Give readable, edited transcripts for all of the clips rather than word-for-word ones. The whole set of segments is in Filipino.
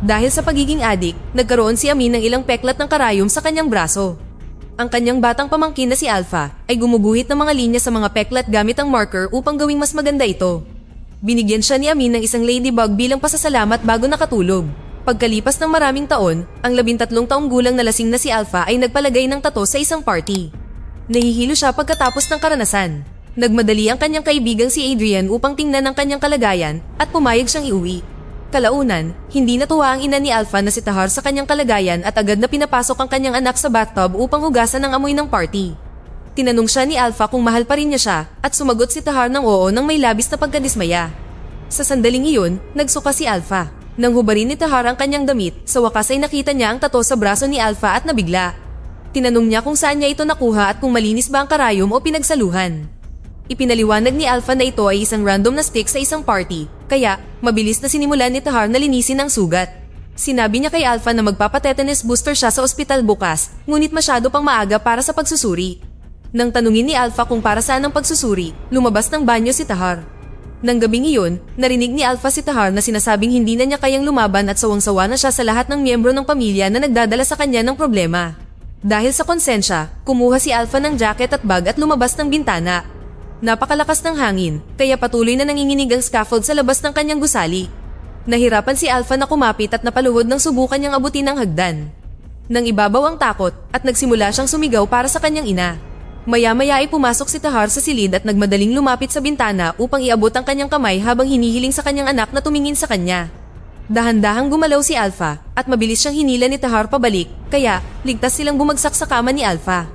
Dahil sa pagiging adik, nagkaroon si Amin ng ilang peklat ng karayom sa kanyang braso. Ang kanyang batang pamangkin na si Alpha ay gumuguhit ng mga linya sa mga peklat gamit ang marker upang gawing mas maganda ito. Binigyan siya ni Amin ng isang ladybug bilang pasasalamat bago nakatulog. Pagkalipas ng maraming taon, ang 13 taong gulang na lasing na si Alpha ay nagpalagay ng tato sa isang party. Nahihilo siya pagkatapos ng karanasan. Nagmadali ang kanyang kaibigang si Adrian upang tingnan ang kanyang kalagayan at pumayag siyang iuwi. Kalaunan, hindi natuwa ang ina ni Alpha na si Tahar sa kanyang kalagayan at agad na pinapasok ang kanyang anak sa bathtub upang hugasan ang amoy ng party. Tinanong siya ni Alpha kung mahal pa rin niya siya at sumagot si Tahar ng oo nang may labis na pagkadismaya. Sa sandaling iyon, nagsuka si Alpha. Nang hubarin ni Tahar ang kanyang damit, sa wakas ay nakita niya ang tato sa braso ni Alpha at nabigla. Tinanong niya kung saan niya ito nakuha at kung malinis ba ang karayom o pinagsaluhan. Ipinaliwanag ni Alpha na ito ay isang random na stick sa isang party, kaya mabilis na sinimulan ni Tahar na linisin ang sugat. Sinabi niya kay Alpha na magpapatetanus booster siya sa ospital bukas, ngunit masyado pang maaga para sa pagsusuri. Nang tanungin ni Alpha kung para saan ang pagsusuri, lumabas ng banyo si Tahar. Nang gabing iyon, narinig ni Alpha si Tahar na sinasabing hindi na niya kayang lumaban at sawang-sawa na siya sa lahat ng miyembro ng pamilya na nagdadala sa kanya ng problema. Dahil sa konsensya, kumuha si Alpha ng jacket at bag at lumabas ng bintana. Napakalakas ng hangin, kaya patuloy na nanginginig ang scaffold sa labas ng kanyang gusali. Nahirapan si Alpha na kumapit at napaluhod nang subukan niyang abutin ang hagdan. Nang ibabaw ang takot at nagsimula siyang sumigaw para sa kanyang ina. Maya-maya ay pumasok si Tahar sa silid at nagmadaling lumapit sa bintana upang iabot ang kanyang kamay habang hinihiling sa kanyang anak na tumingin sa kanya. Dahan-dahang gumalaw si Alpha at mabilis siyang hinila ni Tahar pabalik, kaya ligtas silang bumagsak sa kama ni Alpha.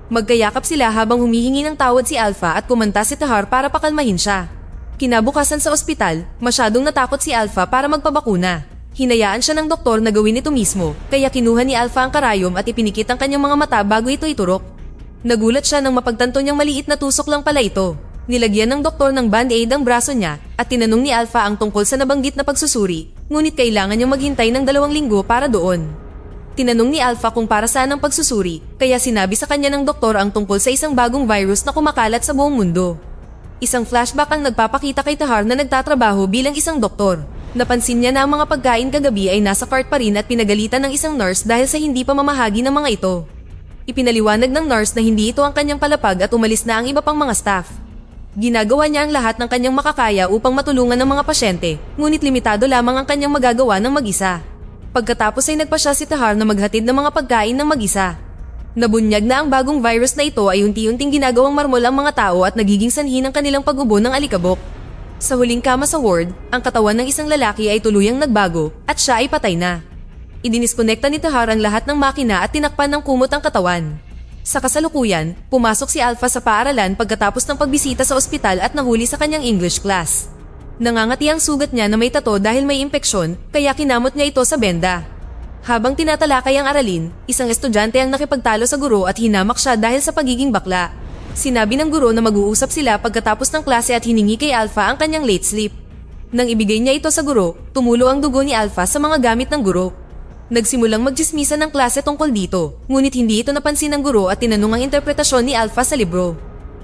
Magkayakap sila habang humihingi ng tawad si Alpha at kumanta si Tahar para pakalmahin siya. Kinabukasan sa ospital, masyadong natakot si Alpha para magpabakuna. Hinayaan siya ng doktor na gawin ito mismo, kaya kinuha ni Alpha ang karayom at ipinikit ang kanyang mga mata bago ito iturok. Nagulat siya nang mapagtanto niyang maliit na tusok lang pala ito. Nilagyan ng doktor ng band-aid ang braso niya at tinanong ni Alpha ang tungkol sa nabanggit na pagsusuri, ngunit kailangan niyang maghintay ng 2 linggo para doon. Tinanong ni Alpha kung para saan ang pagsusuri, kaya sinabi sa kanya ng doktor ang tungkol sa isang bagong virus na kumakalat sa buong mundo. Isang flashback ang nagpapakita kay Tahar na nagtatrabaho bilang isang doktor. Napansin niya na ang mga pagkain kagabi ay nasa cart pa rin at pinagalitan ng isang nurse dahil sa hindi pa mamahagi ng mga ito. Ipinaliwanag ng nurse na hindi ito ang kanyang palapag at umalis na ang iba pang mga staff. Ginagawa niya ang lahat ng kanyang makakaya upang matulungan ng mga pasyente, ngunit limitado lamang ang kanyang magagawa ng mag-isa. Pagkatapos ay nagpa siya si Tahar na maghatid ng mga pagkain ng mag-isa. Nabunyag na ang bagong virus na ito ay unti-unting ginagawang marmol ang mga tao at nagiging sanhi ng kanilang pag-ubo ng alikabok. Sa huling kama sa ward, ang katawan ng isang lalaki ay tuluyang nagbago at siya ay patay na. Idiniskonekta ni Tahar ang lahat ng makina at tinakpan ng kumot ang katawan. Sa kasalukuyan, pumasok si Alpha sa paaralan pagkatapos ng pagbisita sa ospital at nahuli sa kanyang English class. Nangangati ang sugat niya na may tato dahil may impeksyon, kaya kinamot niya ito sa benda. Habang tinatalakay ang aralin, isang estudyante ang nakipagtalo sa guro at hinamak siya dahil sa pagiging bakla. Sinabi ng guro na mag-uusap sila pagkatapos ng klase at hiningi kay Alpha ang kanyang late sleep. Nang ibigay niya ito sa guro, tumulo ang dugo ni Alpha sa mga gamit ng guro. Nagsimulang magtsismisan ng klase tungkol dito, ngunit hindi ito napansin ng guro at tinanong ang interpretasyon ni Alpha sa libro.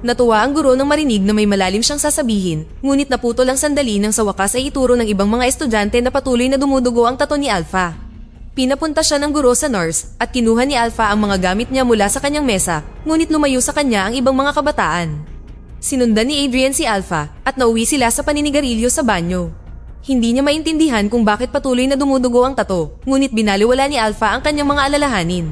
Natuwa ang guro nang marinig na may malalim siyang sasabihin, ngunit naputol ang sandali nang sa wakas ay ituro ng ibang mga estudyante na patuloy na dumudugo ang tato ni Alpha. Pinapunta siya ng guro sa nurse at kinuha ni Alpha ang mga gamit niya mula sa kanyang mesa, ngunit lumayo sa kanya ang ibang mga kabataan. Sinundan ni Adrian si Alpha at nauwi sila sa paninigarilyo sa banyo. Hindi niya maintindihan kung bakit patuloy na dumudugo ang tato, ngunit binaliwala ni Alpha ang kanyang mga alalahanin.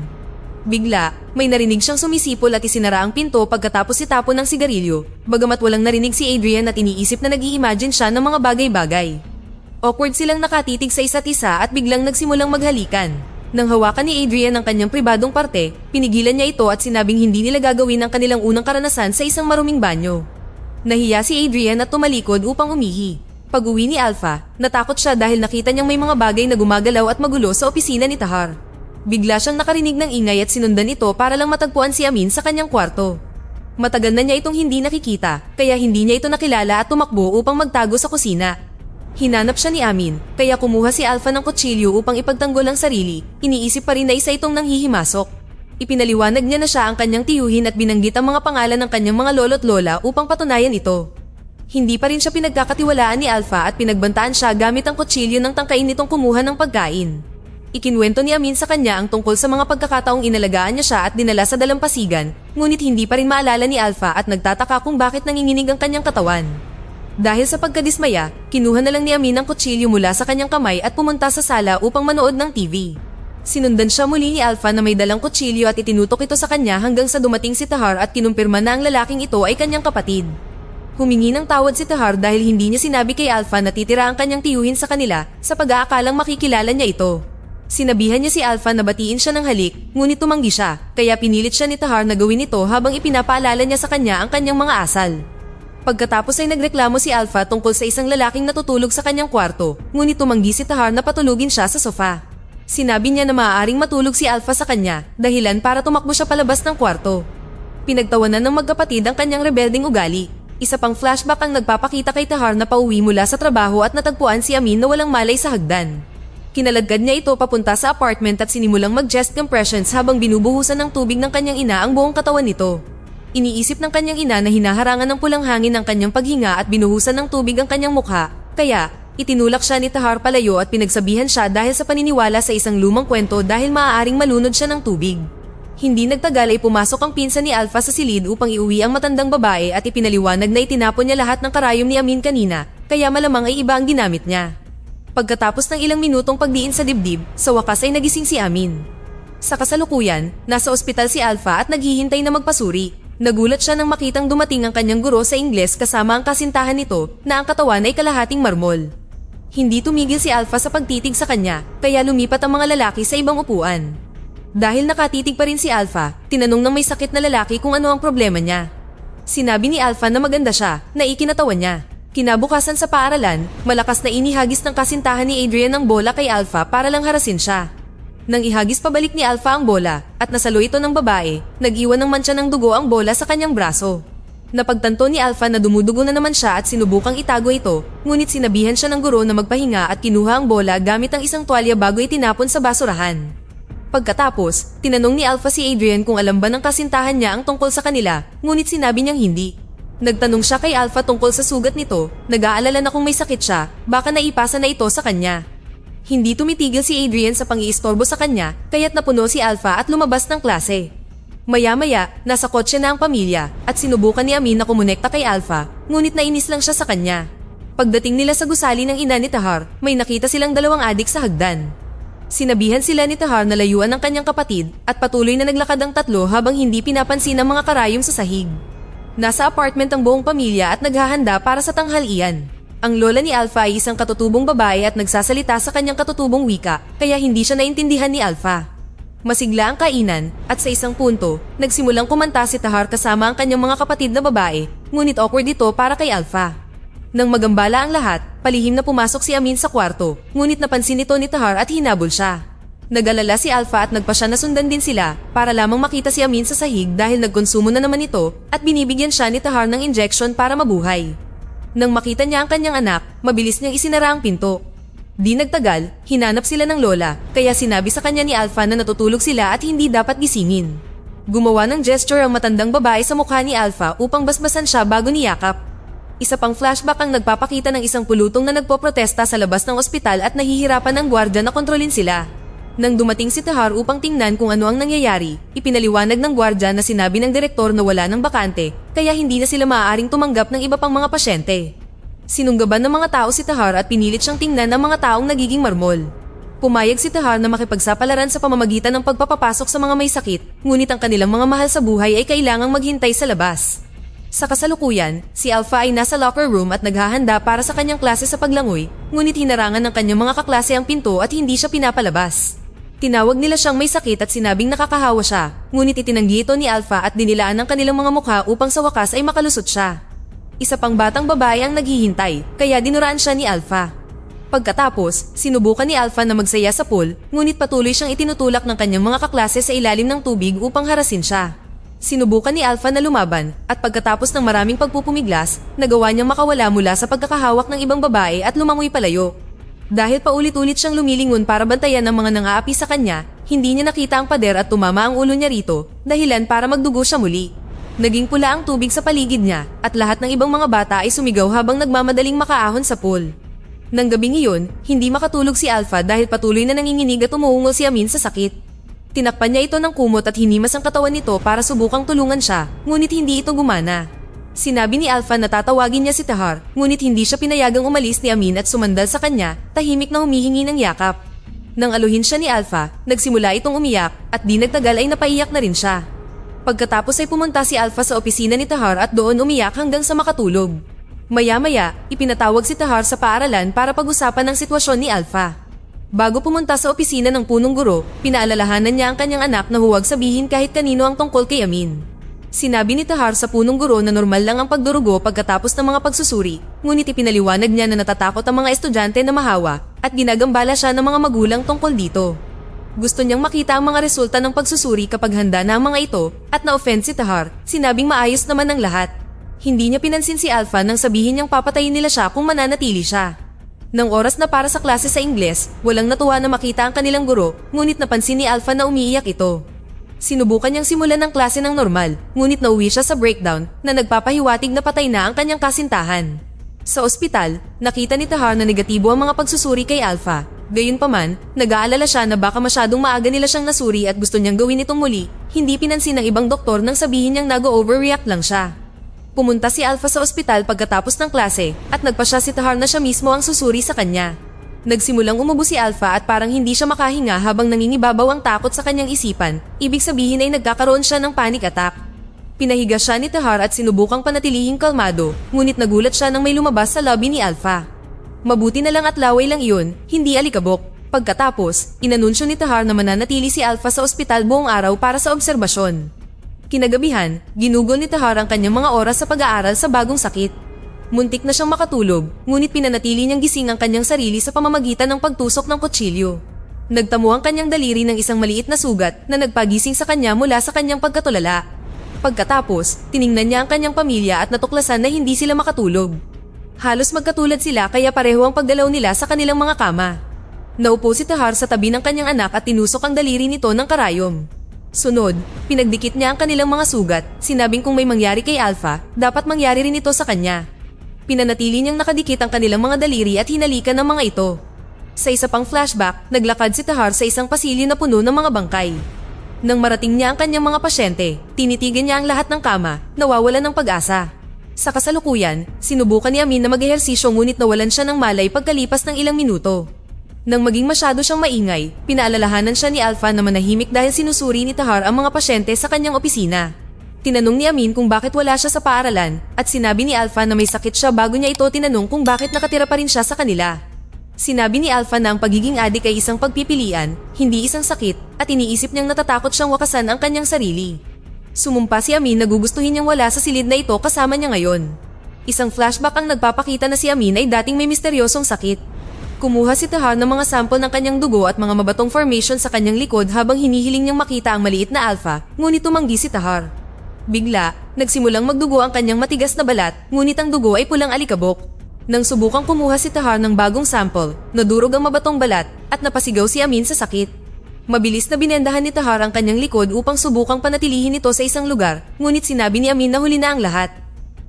Bigla, may narinig siyang sumisipol at isinara ang pinto pagkatapos itapon ng sigarilyo, bagamat walang narinig si Adrian at iniisip na nag-i-imagine siya ng mga bagay-bagay. Awkward silang nakatitig sa isa't isa at biglang nagsimulang maghalikan. Nang hawakan ni Adrian ang kanyang pribadong parte, pinigilan niya ito at sinabing hindi nila gagawin ang kanilang unang karanasan sa isang maruming banyo. Nahiya si Adrian at tumalikod upang umihi. Pag-uwi ni Alpha, natakot siya dahil nakita niyang may mga bagay na gumagalaw at magulo sa opisina ni Tahar. Bigla siyang nakarinig ng ingay at sinundan ito para lang matagpuan si Amin sa kanyang kwarto. Matagal na niya itong hindi nakikita, kaya hindi niya ito nakilala at tumakbo upang magtago sa kusina. Hinanap siya ni Amin, kaya kumuha si Alpha ng kutsilyo upang ipagtanggol ang sarili. Iniisip pa rin na isa itong nanghihimasok. Ipinaliwanag niya na siya ang kanyang tiyuhin at binanggit ang mga pangalan ng kanyang mga lolo't lola upang patunayan ito. Hindi pa rin siya pinagkakatiwalaan ni Alpha at pinagbantaan siya gamit ang kutsilyo ng tangkain nitong kumuha ng pagkain. Ikinwento ni Amin sa kanya ang tungkol sa mga pagkakataong inalagaan niya siya at dinala sa dalampasigan, ngunit hindi pa rin maalala ni Alpha at nagtataka kung bakit nanginginig ang kanyang katawan. Dahil sa pagkadismaya, kinuha na lang ni Amin ang kutsilyo mula sa kanyang kamay at pumunta sa sala upang manood ng TV. Sinundan siya muli ni Alpha na may dalang kutsilyo at itinutok ito sa kanya hanggang sa dumating si Tahar at kinumpirma na ang lalaking ito ay kanyang kapatid. Humingi ng tawad si Tahar dahil hindi niya sinabi kay Alpha na titira ang kanyang tiyuhin sa kanila sa pag-aakalang makikilala niya ito. Sinabihan niya si Alpha na batiin siya ng halik, ngunit tumanggi siya, kaya pinilit siya ni Tahar na gawin ito habang ipinapaalala niya sa kanya ang kanyang mga asal. Pagkatapos ay nagreklamo si Alpha tungkol sa isang lalaking natutulog sa kanyang kwarto, ngunit tumanggi si Tahar na patulugin siya sa sofa. Sinabi niya na maaaring matulog si Alpha sa kanya, dahilan para tumakbo siya palabas ng kwarto. Pinagtawanan ng magkapatid ang kanyang rebelding ugali. Isa pang flashback ang nagpapakita kay Tahar na pauwi mula sa trabaho at natagpuan si Amin na walang malay sa hagdan. Kinaladkad niya ito papunta sa apartment at sinimulang mag-chest compressions habang binubuhusan ng tubig ng kanyang ina ang buong katawan nito. Iniisip ng kanyang ina na hinaharangan ng pulang hangin ang kanyang paghinga at binuhusan ng tubig ang kanyang mukha, kaya itinulak siya ni Tahar palayo at pinagsabihan siya dahil sa paniniwala sa isang lumang kwento dahil maaaring malunod siya ng tubig. Hindi nagtagal ay pumasok ang pinsan ni Alpha sa silid upang iuwi ang matandang babae at ipinaliwanag na itinapon niya lahat ng karayom ni Amin kanina, kaya malamang ay iba ang ginamit niya. Pagkatapos ng ilang minutong pagdiin sa dibdib, sa wakas ay nagising si Amin. Sa kasalukuyan, nasa ospital si Alpha at naghihintay na magpasuri. Nagulat siya nang makitang dumating ang kanyang guro sa Ingles kasama ang kasintahan nito na ang katawan ay kalahating marmol. Hindi tumigil si Alpha sa pagtitig sa kanya, kaya lumipat ang mga lalaki sa ibang upuan. Dahil nakatitig pa rin si Alpha, tinanong ng may sakit na lalaki kung ano ang problema niya. Sinabi ni Alpha na maganda siya, na ikinatawa niya. Kinabukasan sa paaralan, malakas na inihagis ng kasintahan ni Adrian ang bola kay Alpha para lang harasin siya. Nang ihagis pabalik ni Alpha ang bola at nasalo ito ng babae, nag-iwan ng mantsa ng dugo ang bola sa kanyang braso. Napagtanto ni Alpha na dumudugo na naman siya at sinubukang itago ito, ngunit sinabihan siya ng guro na magpahinga at kinuha ang bola gamit ang isang tuwalya bago itinapon sa basurahan. Pagkatapos, tinanong ni Alpha si Adrian kung alam ba ng kasintahan niya ang tungkol sa kanila, ngunit sinabi niyang hindi. Nagtanong siya kay Alpha tungkol sa sugat nito, nag-aalala na kung may sakit siya, baka naipasa na ito sa kanya. Hindi tumitigil si Adrian sa pang-iistorbo sa kanya, kaya't napuno si Alpha at lumabas ng klase. Maya-maya, nasa kotse na ang pamilya at sinubukan ni Amin na kumonekta kay Alpha, ngunit nainis lang siya sa kanya. Pagdating nila sa gusali ng ina ni Tahar, may nakita silang dalawang adik sa hagdan. Sinabihan sila ni Tahar na layuan ang kanyang kapatid at patuloy na naglakad ang tatlo habang hindi pinapansin ang mga karayom sa sahig. Nasa apartment ang buong pamilya at naghahanda para sa tanghalian. Ang lola ni Alpha ay isang katutubong babae at nagsasalita sa kanyang katutubong wika, kaya hindi siya naintindihan ni Alpha. Masigla ang kainan at sa isang punto, nagsimulang kumanta si Tahar kasama ang kanyang mga kapatid na babae, ngunit awkward ito para kay Alpha. Nang magambala ang lahat, palihim na pumasok si Amin sa kwarto, ngunit napansin ito ni Tahar at hinabol siya. Nag-alala si Alpha at nagpasya na sundan din sila para lamang makita si Amin sa sahig dahil nagkonsumo na naman ito at binibigyan siya ni Tahar ng injection para mabuhay. Nang makita niya ang kanyang anak, mabilis niyang isinara ang pinto. Di nagtagal, hinanap sila ng lola, kaya sinabi sa kanya ni Alpha na natutulog sila at hindi dapat gisingin. Gumawa ng gesture ang matandang babae sa mukha ni Alpha upang basbasan siya bago niyakap. Isa pang flashback ang nagpapakita ng isang pulutong na nagpoprotesta sa labas ng ospital at nahihirapan ng gwardya na kontrolin sila. Nang dumating si Tahar upang tingnan kung ano ang nangyayari, ipinaliwanag ng gwardya na sinabi ng direktor na wala ng bakante, kaya hindi na sila maaaring tumanggap ng iba pang mga pasyente. Sinunggaban ng mga tao si Tahar at pinilit siyang tingnan ng mga taong nagiging marmol. Pumayag si Tahar na makipagsapalaran sa pamamagitan ng pagpapapasok sa mga may sakit, ngunit ang kanilang mga mahal sa buhay ay kailangang maghintay sa labas. Sa kasalukuyan, si Alpha ay nasa locker room at naghahanda para sa kanyang klase sa paglangoy, ngunit hinarangan ng kanyang mga kaklase ang pinto at hindi siya pinapalabas. Tinawag nila siyang may sakit at sinabing nakakahawa siya, ngunit itinanggi ito ni Alpha at dinilaan ang kanilang mga mukha upang sa wakas ay makalusot siya. Isa pang batang babae ang naghihintay, kaya dinuraan siya ni Alpha. Pagkatapos, sinubukan ni Alpha na magsaya sa pool, ngunit patuloy siyang itinutulak ng kanyang mga kaklase sa ilalim ng tubig upang harasin siya. Sinubukan ni Alpha na lumaban, at pagkatapos ng maraming pagpupumiglas, nagawa niyang makawala mula sa pagkakahawak ng ibang babae at lumangoy palayo. Dahil paulit-ulit siyang lumilingon para bantayan ng mga nang-aapi sa kanya, hindi niya nakita ang pader at tumama ang ulo niya rito, dahilan para magdugo siya muli. Naging pula ang tubig sa paligid niya at lahat ng ibang mga bata ay sumigaw habang nagmamadaling makaahon sa pool. Nang gabing iyon, hindi makatulog si Alpha dahil patuloy na nanginginig at umuungol si Amin sa sakit. Tinakpan niya ito ng kumot at hinimas ang katawan nito para subukang tulungan siya, ngunit hindi ito gumana. Sinabi ni Alpha na tatawagin niya si Tahar, ngunit hindi siya pinayagang umalis ni Amin at sumandal sa kanya, tahimik na humihingi ng yakap. Nang aluhin siya ni Alpha, nagsimula itong umiyak at di nagtagal ay napaiyak na rin siya. Pagkatapos ay pumunta si Alpha sa opisina ni Tahar at doon umiyak hanggang sa makatulog. Maya-maya, ipinatawag si Tahar sa paaralan para pag-usapan ang sitwasyon ni Alpha. Bago pumunta sa opisina ng punong guro, pinaalalahanan niya ang kanyang anak na huwag sabihin kahit kanino ang tungkol kay Amin. Sinabi ni Tahar sa punong guro na normal lang ang pagdurugo pagkatapos ng mga pagsusuri, ngunit ipinaliwanag niya na natatakot ang mga estudyante na mahawa at ginagambala siya ng mga magulang tungkol dito. Gusto niyang makita ang mga resulta ng pagsusuri kapag handa na ang mga ito at na-offend si Tahar, sinabing maayos naman ang lahat. Hindi niya pinansin si Alpha nang sabihin niyang papatayin nila siya kung mananatili siya. Nang oras na para sa klase sa Ingles, walang natuwa na makita ang kanilang guro, ngunit napansin ni Alpha na umiiyak ito. Sinubukan niyang simulan ng klase ng normal, ngunit nauwi siya sa breakdown na nagpapahiwatig na patay na ang kanyang kasintahan. Sa ospital, nakita ni Tahar na negatibo ang mga pagsusuri kay Alpha. Gayunpaman, nag-aalala siya na baka masyadong maaga nila siyang nasuri at gusto niyang gawin itong muli, hindi pinansin ng ibang doktor nang sabihin niyang nag-overreact lang siya. Pumunta si Alpha sa ospital pagkatapos ng klase at nagpasya si Tahar na siya mismo ang susuri sa kanya. Nagsimulang umubo si Alpha at parang hindi siya makahinga habang nangingibabaw ang takot sa kanyang isipan, ibig sabihin ay nagkakaroon siya ng panic attack. Pinahiga siya ni Tahar at sinubukang panatilihing kalmado, ngunit nagulat siya nang may lumabas sa lobby ni Alpha. Mabuti na lang at laway lang iyon, hindi alikabok. Pagkatapos, inanunsyo ni Tahar na mananatili si Alpha sa ospital buong araw para sa obserbasyon. Kinagabihan, ginugol ni Tahar ang kanyang mga oras sa pag-aaral sa bagong sakit. Muntik na siyang makatulog, ngunit pinanatili niyang gising ang kanyang sarili sa pamamagitan ng pagtusok ng kutsilyo. Nagtamo ang kanyang daliri ng isang maliit na sugat na nagpagising sa kanya mula sa kanyang pagkatulala. Pagkatapos, tiningnan niya ang kanyang pamilya at natuklasan na hindi sila makatulog. Halos magkatulad sila kaya pareho ang pagdalaw nila sa kanilang mga kama. Naupo si Tahar sa tabi ng kanyang anak at tinusok ang daliri nito ng karayom. Sunod, pinagdikit niya ang kanilang mga sugat, sinabing kung may mangyari kay Alpha, dapat mangyari rin ito sa kanya. Pinanatili niyang nakadikit ang kanilang mga daliri at hinalikan ng mga ito. Sa isa pang flashback, naglakad si Tahar sa isang pasilyo na puno ng mga bangkay. Nang marating niya ang kanyang mga pasyente, tinitigan niya ang lahat ng kama, nawawalan ng pag-asa. Sa kasalukuyan, sinubukan ni Amin na mag-ehersisyo ngunit nawalan siya ng malay pagkalipas ng ilang minuto. Nang maging masyado siyang maingay, pinaalalahanan siya ni Alpha na manahimik dahil sinusuri ni Tahar ang mga pasyente sa kanyang opisina. Tinanong ni Amin kung bakit wala siya sa paaralan at sinabi ni Alpha na may sakit siya bago niya ito tinanong kung bakit nakatira pa rin siya sa kanila. Sinabi ni Alpha na ang pagiging adik ay isang pagpipilian, hindi isang sakit, at iniisip niyang natatakot siyang wakasan ang kanyang sarili. Sumumpa si Amin na gugustuhin niyang wala sa silid na ito kasama niya ngayon. Isang flashback ang nagpapakita na si Amin ay dating may misteryosong sakit. Kumuha si Tahar ng mga sample ng kanyang dugo at mga mabatong formation sa kanyang likod habang hinihiling niyang makita ang maliit na Alpha, ngunit tumanggi si Tahar. Bigla, nagsimulang magdugo ang kanyang matigas na balat, ngunit ang dugo ay pulang alikabok. Nang subukang kumuha si Tahar ng bagong sample, nadurog ang mabatong balat at napasigaw si Amin sa sakit. Mabilis na binendahan ni Tahar ang kanyang likod upang subukang panatilihin ito sa isang lugar, ngunit sinabi ni Amin na huli na ang lahat.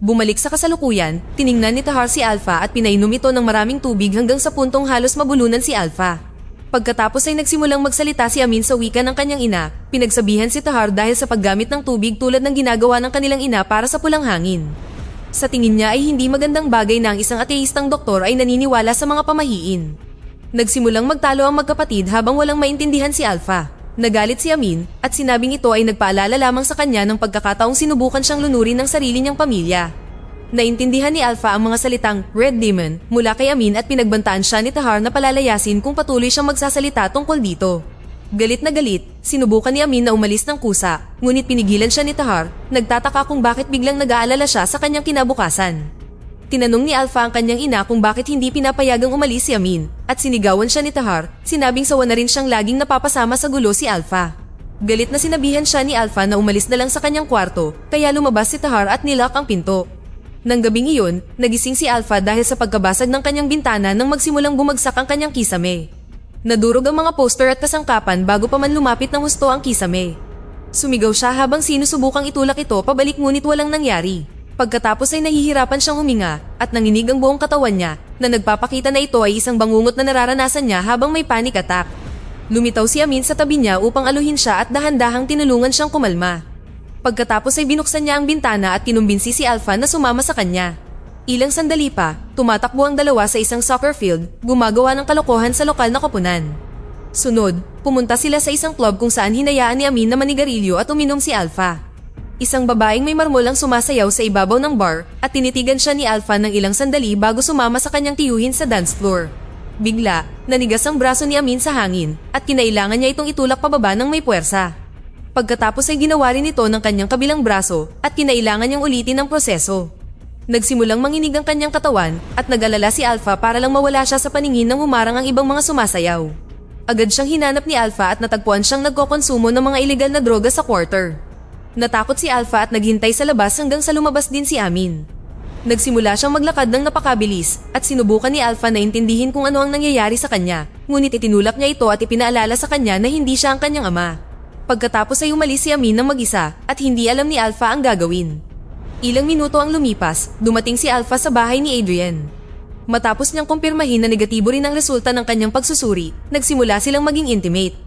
Bumalik sa kasalukuyan, tiningnan ni Tahar si Alpha at pinainom ito ng maraming tubig hanggang sa puntong halos mabulunan si Alpha. Pagkatapos ay nagsimulang magsalita si Amin sa wika ng kanyang ina, pinagsabihan si Tahar dahil sa paggamit ng tubig tulad ng ginagawa ng kanilang ina para sa pulang hangin. Sa tingin niya ay hindi magandang bagay na ang isang ateistang doktor ay naniniwala sa mga pamahiin. Nagsimulang magtalo ang magkapatid habang walang maintindihan si Alpha. Nagalit si Amin at sinabing ito ay nagpaalala lamang sa kanya ng pagkakataong sinubukan siyang lunurin ng sarili niyang pamilya. Naintindihan ni Alpha ang mga salitang Red Demon mula kay Amin at pinagbantaan siya ni Tahar na palalayasin kung patuloy siyang magsasalita tungkol dito. Galit na galit, sinubukan ni Amin na umalis ng kusa, ngunit pinigilan siya ni Tahar, nagtataka kung bakit biglang nag-aalala siya sa kanyang kinabukasan. Tinanong ni Alpha ang kanyang ina kung bakit hindi pinapayagang umalis si Amin at sinigawan siya ni Tahar, sinabing sawa na rin siyang laging napapasama sa gulo si Alpha. Galit na sinabihan siya ni Alpha na umalis na lang sa kanyang kwarto, kaya lumabas si Tahar at nilock ang pinto. Nang gabing iyon, nagising si Alpha dahil sa pagkabasag ng kanyang bintana nang magsimulang bumagsak ang kanyang kisame. Nadurog ang mga poster at kasangkapan bago pa man lumapit ng husto ang kisame. Sumigaw siya habang sinusubukang itulak ito pabalik ngunit walang nangyari. Pagkatapos ay nahihirapan siyang huminga at nanginig ang buong katawan niya na nagpapakita na ito ay isang bangungot na nararanasan niya habang may panic attack. Lumitaw si Amin sa tabi niya upang aluhin siya at dahan-dahang tinulungan siyang kumalma. Pagkatapos ay binuksan niya ang bintana at kinumbinsi si Alpha na sumama sa kanya. Ilang sandali pa, tumatakbo ang dalawa sa isang soccer field, gumagawa ng kalokohan sa lokal na koponan. Sunod, pumunta sila sa isang club kung saan hinayaan ni Amin na manigarilyo at uminom si Alpha. Isang babaeng may marmol ang sumasayaw sa ibabaw ng bar at tinitigan siya ni Alpha ng ilang sandali bago sumama sa kanyang tiyuhin sa dance floor. Bigla, nanigas ang braso ni Amin sa hangin at kinailangan niya itong itulak pababa ng may puwersa. Pagkatapos ay ginawa rin ito ng kanyang kabilang braso at kinailangan niyang ulitin ang proseso. Nagsimulang manginig ang kanyang katawan at nag-alala si Alpha para lang mawala siya sa paningin ng humarang ang ibang mga sumasayaw. Agad siyang hinanap ni Alpha at natagpuan siyang nagkokonsumo ng mga ilegal na droga sa quarter. Natakot si Alpha at naghintay sa labas hanggang sa lumabas din si Amin. Nagsimula siyang maglakad ng napakabilis at sinubukan ni Alpha na intindihin kung ano ang nangyayari sa kanya, ngunit itinulak niya ito at ipinaalala sa kanya na hindi siya ang kanyang ama. Pagkatapos ay umalis si Amin ng mag-isa at hindi alam ni Alpha ang gagawin. Ilang minuto ang lumipas, dumating si Alpha sa bahay ni Adrian. Matapos niyang kumpirmahin na negatibo rin ang resulta ng kanyang pagsusuri, nagsimula silang maging intimate.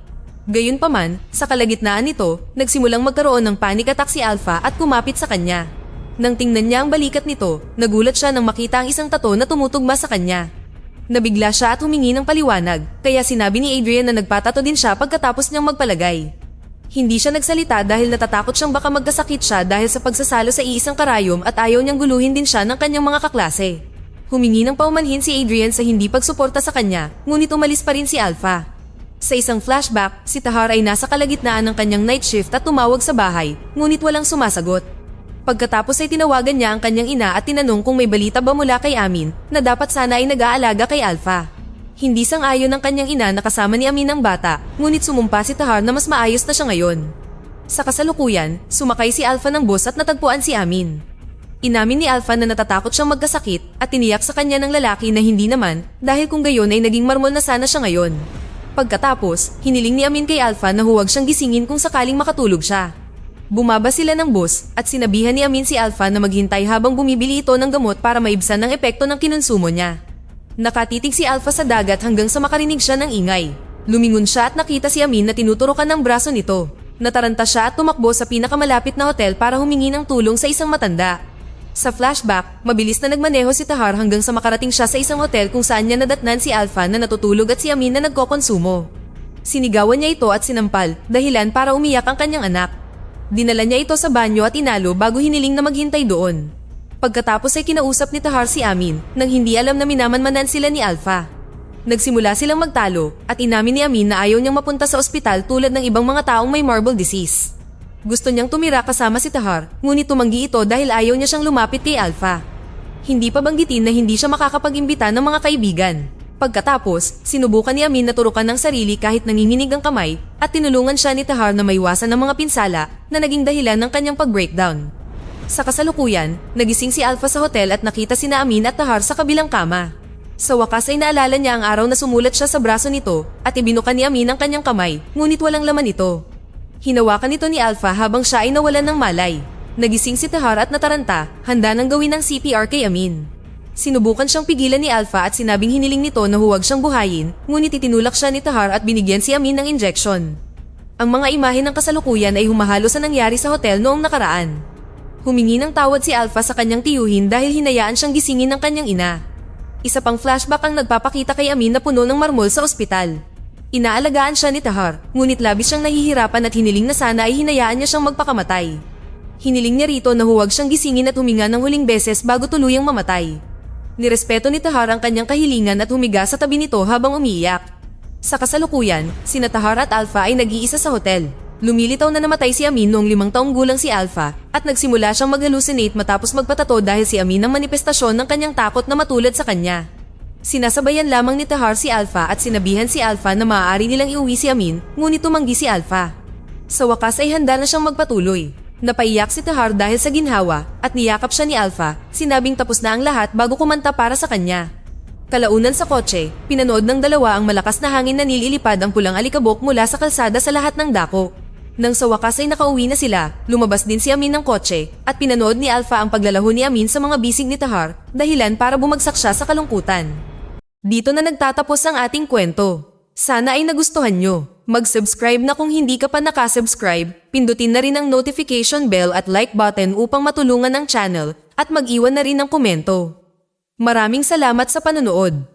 Gayunpaman, sa kalagitnaan nito, nagsimulang magkaroon ng panic attack si Alpha at kumapit sa kanya. Nang tingnan niya ang balikat nito, nagulat siya nang makita ang isang tato na tumutugma sa kanya. Nabigla siya at humingi ng paliwanag, kaya sinabi ni Adrian na nagpatato din siya pagkatapos niyang magpalagay. Hindi siya nagsalita dahil natatakot siyang baka magkasakit siya dahil sa pagsasalo sa iisang karayom at ayaw niyang guluhin din siya ng kanyang mga kaklase. Humingi ng paumanhin si Adrian sa hindi pagsuporta sa kanya, ngunit umalis pa rin si Alpha. Sa isang flashback, si Tahar ay nasa kalagitnaan ng kanyang night shift at tumawag sa bahay, ngunit walang sumasagot. Pagkatapos ay tinawagan niya ang kanyang ina at tinanong kung may balita ba mula kay Amin na dapat sana ay nag-aalaga kay Alpha. Hindi sang-ayon ng kanyang ina na kasama ni Amin ang bata, ngunit sumumpa si Tahar na mas maayos na siya ngayon. Sa kasalukuyan, sumakay si Alpha ng bus at natagpuan si Amin. Inamin ni Alpha na natatakot siyang magkasakit at tiniyak sa kanya ng lalaki na hindi naman dahil kung gayon ay naging marmol na sana siya ngayon. Pagkatapos, hiniling ni Amin kay Alpha na huwag siyang gisingin kung sakaling makatulog siya. Bumaba sila ng bus at sinabihan ni Amin si Alpha na maghintay habang bumibili ito ng gamot para maibsan ang epekto ng kinonsumo niya. Nakatitig si Alpha sa dagat hanggang sa makarinig siya ng ingay. Lumingon siya at nakita si Amin na tinuturokan ng braso nito. Nataranta siya at tumakbo sa pinakamalapit na hotel para humingi ng tulong sa isang matanda. Sa flashback, mabilis na nagmaneho si Tahar hanggang sa makarating siya sa isang hotel kung saan niya nadatnan si Alpha na natutulog at si Amin na nagkokonsumo. Sinigawan niya ito at sinampal, dahilan para umiyak ang kanyang anak. Dinala niya ito sa banyo at inalo bago hiniling na maghintay doon. Pagkatapos ay kinausap ni Tahar si Amin nang hindi alam na minamanmanan sila ni Alpha. Nagsimula silang magtalo at inamin ni Amin na ayaw niyang mapunta sa ospital tulad ng ibang mga taong may marble disease. Gusto niyang tumira kasama si Tahar, ngunit tumanggi ito dahil ayaw niya siyang lumapit kay Alpha. Hindi pa banggitin na hindi siya makakapag-imbita ng mga kaibigan. Pagkatapos, sinubukan ni Amin na turukan ng sarili kahit nanginginig ang kamay at tinulungan siya ni Tahar na maiwasan ng mga pinsala na naging dahilan ng kanyang pag-breakdown. Sa kasalukuyan, nagising si Alpha sa hotel at nakita sina Amin at Tahar sa kabilang kama. Sa wakas ay naalala niya ang araw na sumulat siya sa braso nito at ibinukan ni Amin ang kanyang kamay, ngunit walang laman ito. Hinawakan ito ni Alpha habang siya ay nawalan ng malay. Nagising si Tahar at nataranta, handa nang gawin ng CPR kay Amin. Sinubukan siyang pigilan ni Alpha at sinabing hiniling nito na huwag siyang buhayin, ngunit itinulak siya ni Tahar at binigyan si Amin ng injection. Ang mga imahe ng kasalukuyan ay humahalo sa nangyari sa hotel noong nakaraan. Humingi ng tawad si Alpha sa kanyang tiyuhin dahil hinayaan siyang gisingin ng kanyang ina. Isa pang flashback ang nagpapakita kay Amin na puno ng marmol sa ospital. Inaalagaan siya ni Tahar, ngunit labis siyang nahihirapan at hiniling na sana ay hinayaan niya siyang magpakamatay. Hiniling niya rito na huwag siyang gisingin at huminga ng huling beses bago tuluyang mamatay. Nirespeto ni Tahar ang kanyang kahilingan at humiga sa tabi nito habang umiiyak. Sa kasalukuyan, sina Tahar at Alpha ay nag-iisa sa hotel. Lumilitaw na namatay si Amin noong 5 taong gulang si Alpha at nagsimula siyang mag-hallucinate matapos magpatato dahil si Amin ang manifestasyon ng kanyang takot na matulad sa kanya. Sinasabayan lamang ni Tahar si Alpha at sinabihan si Alpha na maaari nilang iuwi si Amin, ngunit tumanggi si Alpha. Sa wakas ay handa na siyang magpatuloy. Napaiyak si Tahar dahil sa ginhawa at niyakap siya ni Alpha, sinabing tapos na ang lahat bago kumanta para sa kanya. Kalaunan sa kotse, pinanood ng dalawa ang malakas na hangin na nililipad ang pulang alikabok mula sa kalsada sa lahat ng dako. Nang sa wakas ay nakauwi na sila, lumabas din si Amin ng kotse at pinanood ni Alpha ang paglalaho ni Amin sa mga bisig ni Tahar, dahilan para bumagsak siya sa kalungkutan. Dito na nagtatapos ang ating kwento. Sana ay nagustuhan nyo. Mag-subscribe na kung hindi ka pa nakasubscribe, pindutin na rin ang notification bell at like button upang matulungan ang channel at mag-iwan na rin ng komento. Maraming salamat sa panonood.